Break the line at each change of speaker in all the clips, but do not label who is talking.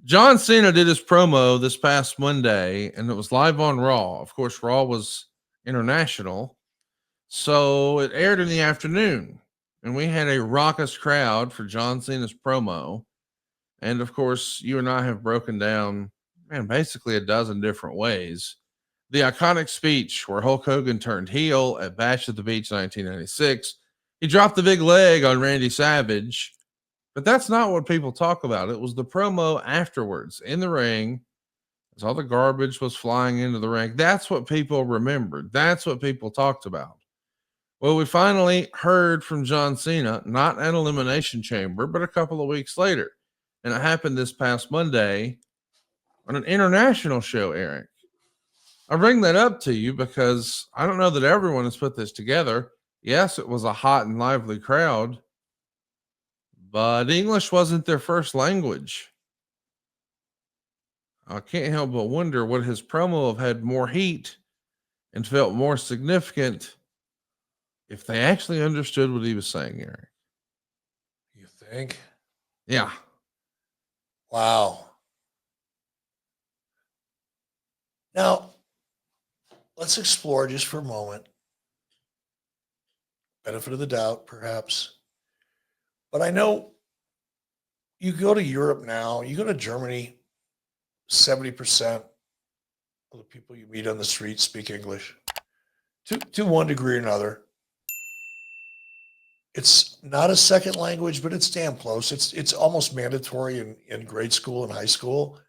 John Cena did his promo this past Monday, and it was live on Raw. Of course, Raw was international, so it aired in the afternoon, and we had a raucous crowd for John Cena's promo. And of course, you and I have broken down, man, basically a dozen different ways. The iconic speech where Hulk Hogan turned heel at Bash at the Beach 1996. He dropped the big leg on Randy Savage. But that's not what people talk about. It was the promo afterwards in the ring as all the garbage was flying into the ring. That's what people remembered. That's what people talked about. Well, we finally heard from John Cena, not at Elimination Chamber, but a couple of weeks later. And it happened this past Monday on an international show, Eric. I bring that up to you because I don't know that everyone has put this together. Yes, it was a hot and lively crowd, but English wasn't their first language. I can't help but wonder would his promo have had more heat and felt more significant if they actually understood what he was saying, Eric.
You think?
Yeah.
Wow. Now, let's explore just for a moment. Benefit of the doubt, perhaps. But I know you go to Europe now, you go to Germany, 70% of the people you meet on the street speak English to one degree or another. It's not a second language, but it's damn close. It's almost mandatory in grade school and high school.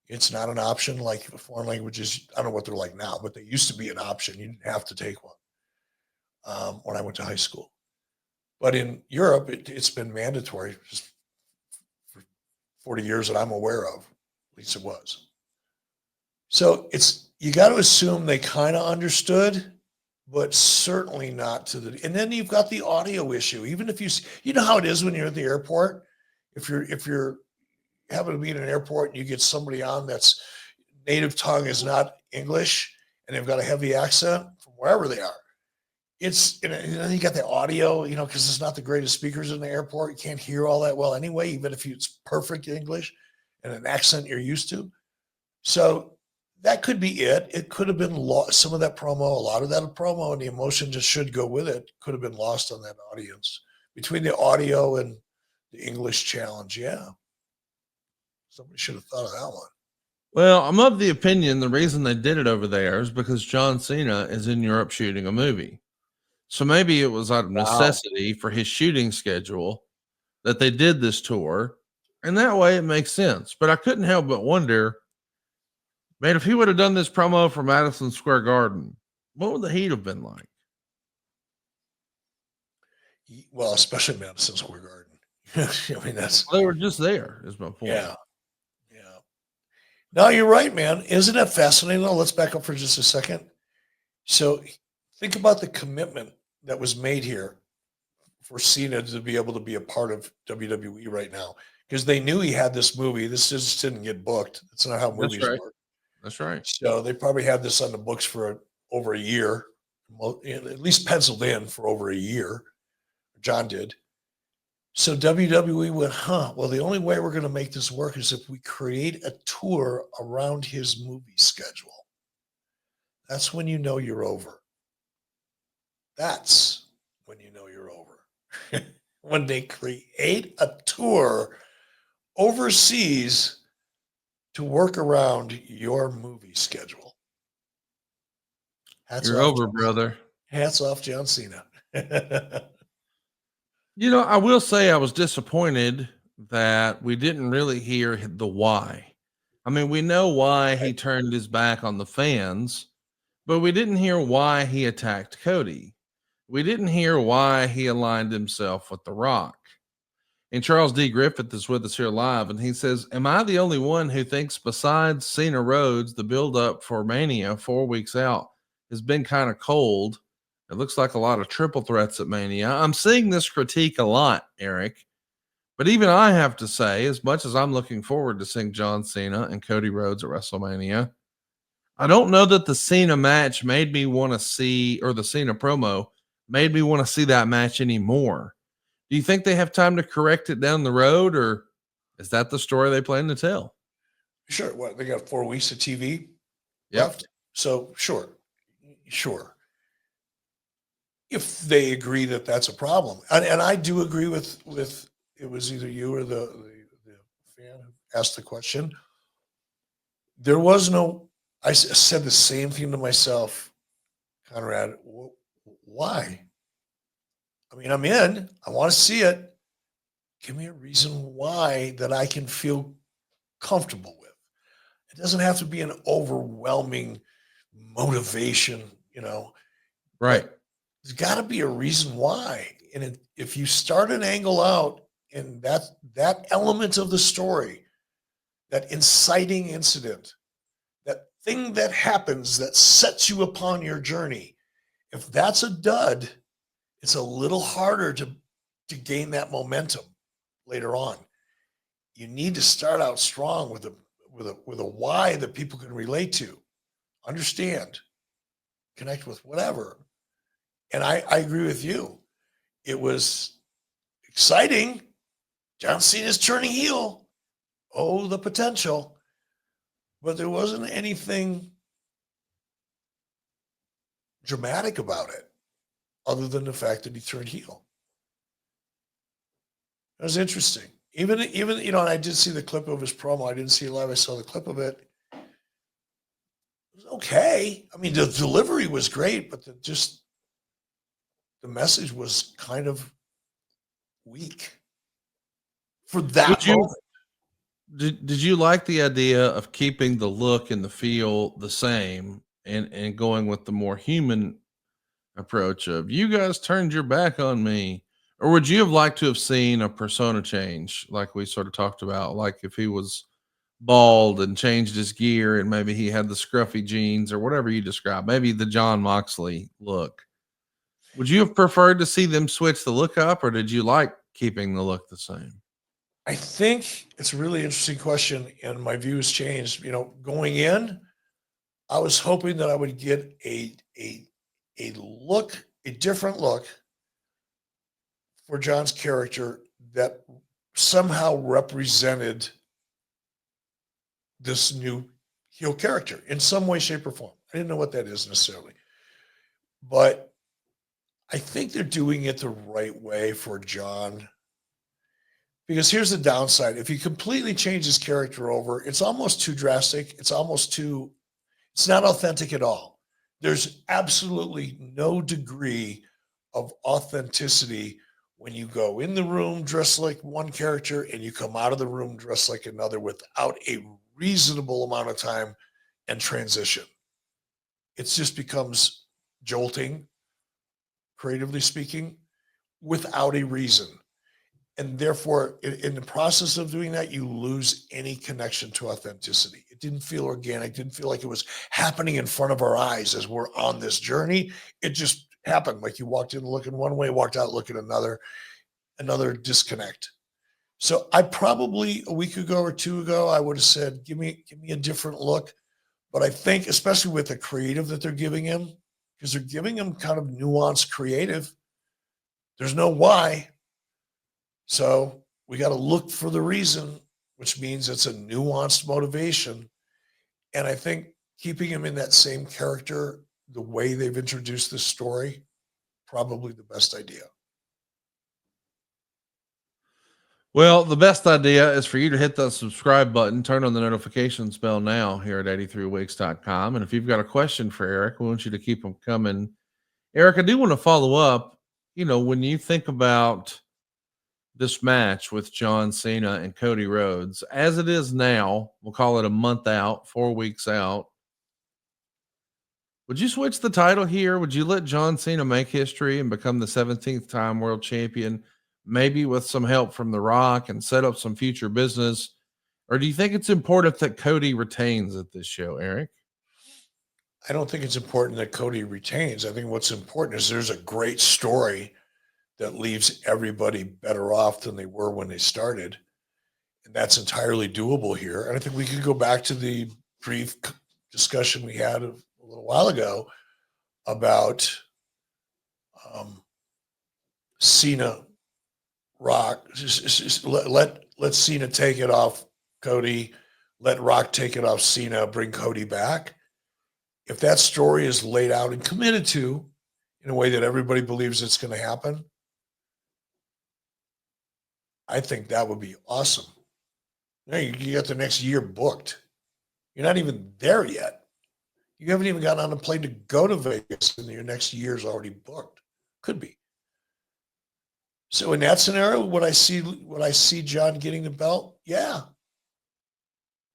It's not an option like foreign languages. I don't know what they're like now, but they used to be an option. You didn't have to take one when I went to high school. But in Europe, it's been mandatory just for 40 years that I'm aware of. At least it was. So you got to assume they kind of understood, but certainly not to the. And then you've got the audio issue. Even if you know how it is when you're at the airport. If you're having to be in an airport and you get somebody on that's native tongue is not English and they've got a heavy accent from wherever they are. And then you got the audio, because it's not the greatest speakers in the airport. You can't hear all that well anyway, even if it's perfect English and an accent you're used to. So that could be it. It could have been some of that promo, a lot of that promo, and the emotion just should go with it. Could have been lost on that audience between the audio and the English challenge. Yeah. Somebody should have thought of that one.
Well, I'm of the opinion the reason they did it over there is because John Cena is in Europe shooting a movie. So maybe it was out of necessity for his shooting schedule that they did this tour. And that way it makes sense. But I couldn't help but wonder, man, if he would have done this promo for Madison Square Garden, what would the heat have been like?
Well, especially Madison Square Garden. I mean,
they were just there, is my point.
Yeah. Yeah. No, you're right, man. Isn't that fascinating? Though? Let's back up for just a second. So think about the commitment that was made here for Cena to be able to be a part of WWE right now, because they knew he had this movie. This just didn't get booked. That's not how movies work.
That's right.
So they probably had this on the books for over a year, at least penciled in for over a year. John did. So WWE went, well, the only way we're going to make this work is if we create a tour around his movie schedule. That's when you know you're over. That's when you know you're over. When they create a tour overseas to work around your movie schedule.
You're over, brother.
Hats off, John Cena.
I will say I was disappointed that we didn't really hear the why. I mean, we know why he turned his back on the fans, but we didn't hear why he attacked Cody. We didn't hear why he aligned himself with The Rock. And Charles D. Griffith is with us here live, and he says, am I the only one who thinks besides Cena Rhodes, the build-up for Mania 4 weeks out has been kind of cold? It looks like a lot of triple threats at Mania. I'm seeing this critique a lot, Eric. But even I have to say, as much as I'm looking forward to seeing John Cena and Cody Rhodes at WrestleMania, I don't know that the Cena match made me want to see, or the Cena promo made me want to see that match anymore. Do you think they have time to correct it down the road, or Is that the story they plan to tell?
Sure. What, they got 4 weeks of TV
Yep.
left? So sure. If they agree that that's a problem. And I do agree with it was either you or the fan who asked the question. There was no, said the same thing to myself, Conrad. Why? I mean, I'm in. I want to see it. Give me a reason why that I can feel comfortable with. It doesn't have to be an overwhelming motivation,
Right.
There's got to be a reason why. And if you start an angle out and that element of the story, that inciting incident, that thing that happens that sets you upon your journey, if that's a dud, it's a little harder to gain that momentum later on. You need to start out strong with a why that people can relate to, understand, connect with, whatever. And I agree with you. It was exciting. John Cena's turning heel. Oh, the potential. But there wasn't anything dramatic about it other than the fact that he turned heel. It was interesting. Even, and I did see the clip of his promo. I didn't see it live. I saw the clip of it. It was okay. I mean, the delivery was great, but the message was kind of weak for that moment.
Did you like the idea of keeping the look and the feel the same and going with the more human approach of, you guys turned your back on me? Or would you have liked to have seen a persona change, like we sort of talked about, like if he was bald and changed his gear and maybe he had the scruffy jeans or whatever you described, maybe the John Moxley look? Would you have preferred to see them switch the look up, or did you like keeping the look the same?
I think it's a really interesting question, and my view has changed. Going in, I was hoping that I would get a different look for John's character that somehow represented this new heel character in some way, shape, or form. I didn't know what that is necessarily, but I think they're doing it the right way for John. Because here's the downside. If you completely change his character over, it's almost too drastic. It's not authentic at all. There's absolutely no degree of authenticity when you go in the room dressed like one character and you come out of the room dressed like another without a reasonable amount of time and transition. It just becomes jolting, creatively speaking, without a reason. And therefore, in the process of doing that, you lose any connection to authenticity. It didn't feel organic, didn't feel like it was happening in front of our eyes as we're on this journey. It just happened. Like you walked in looking one way, walked out looking another disconnect. So I probably a week ago or two ago, I would have said, give me a different look. But I think, especially with the creative that they're giving him, because they're giving him kind of nuanced creative, there's no why. So we got to look for the reason, which means it's a nuanced motivation. And I think keeping him in that same character, the way they've introduced this story, probably the best idea.
Well, the best idea is for you to hit that subscribe button, turn on the notifications bell now here at 83weeks.com. And if you've got a question for Eric, we want you to keep them coming. Eric, I do want to follow up. When you think about this match with John Cena and Cody Rhodes, as it is now, we'll call it a month out, 4 weeks out. Would you switch the title here? Would you let John Cena make history and become the 17th time world champion, maybe with some help from The Rock, and set up some future business? Or do you think it's important that Cody retains at this show, Eric?
I don't think it's important that Cody retains. I think what's important is there's a great story that leaves everybody better off than they were when they started. And that's entirely doable here. And I think we could go back to the brief discussion we had a little while ago about Cena, Rock. Just let let Cena take it off Cody, let Rock take it off Cena, bring Cody back. If that story is laid out and committed to in a way that everybody believes it's going to happen, I think that would be awesome. You got the next year booked. You're not even there yet. You haven't even gotten on a plane to go to Vegas, and your next year's already booked. Could be. So in that scenario, would I see John getting the belt? Yeah,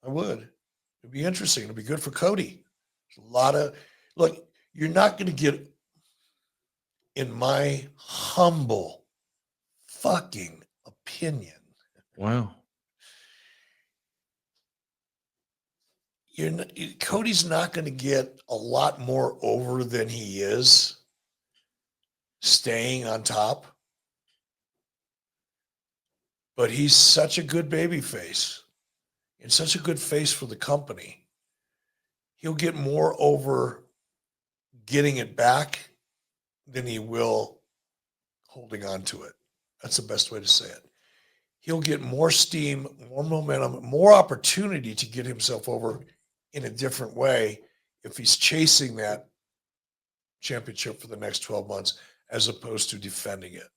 I would. It'd be interesting. It'd be good for Cody. There's a lot of look. You're not going to get, in my humble fucking opinion.
Wow.
Cody's not going to get a lot more over than he is staying on top. But he's such a good baby face and such a good face for the company. He'll get more over getting it back than he will holding on to it. That's the best way to say it. He'll get more steam, more momentum, more opportunity to get himself over in a different way if he's chasing that championship for the next 12 months as opposed to defending it.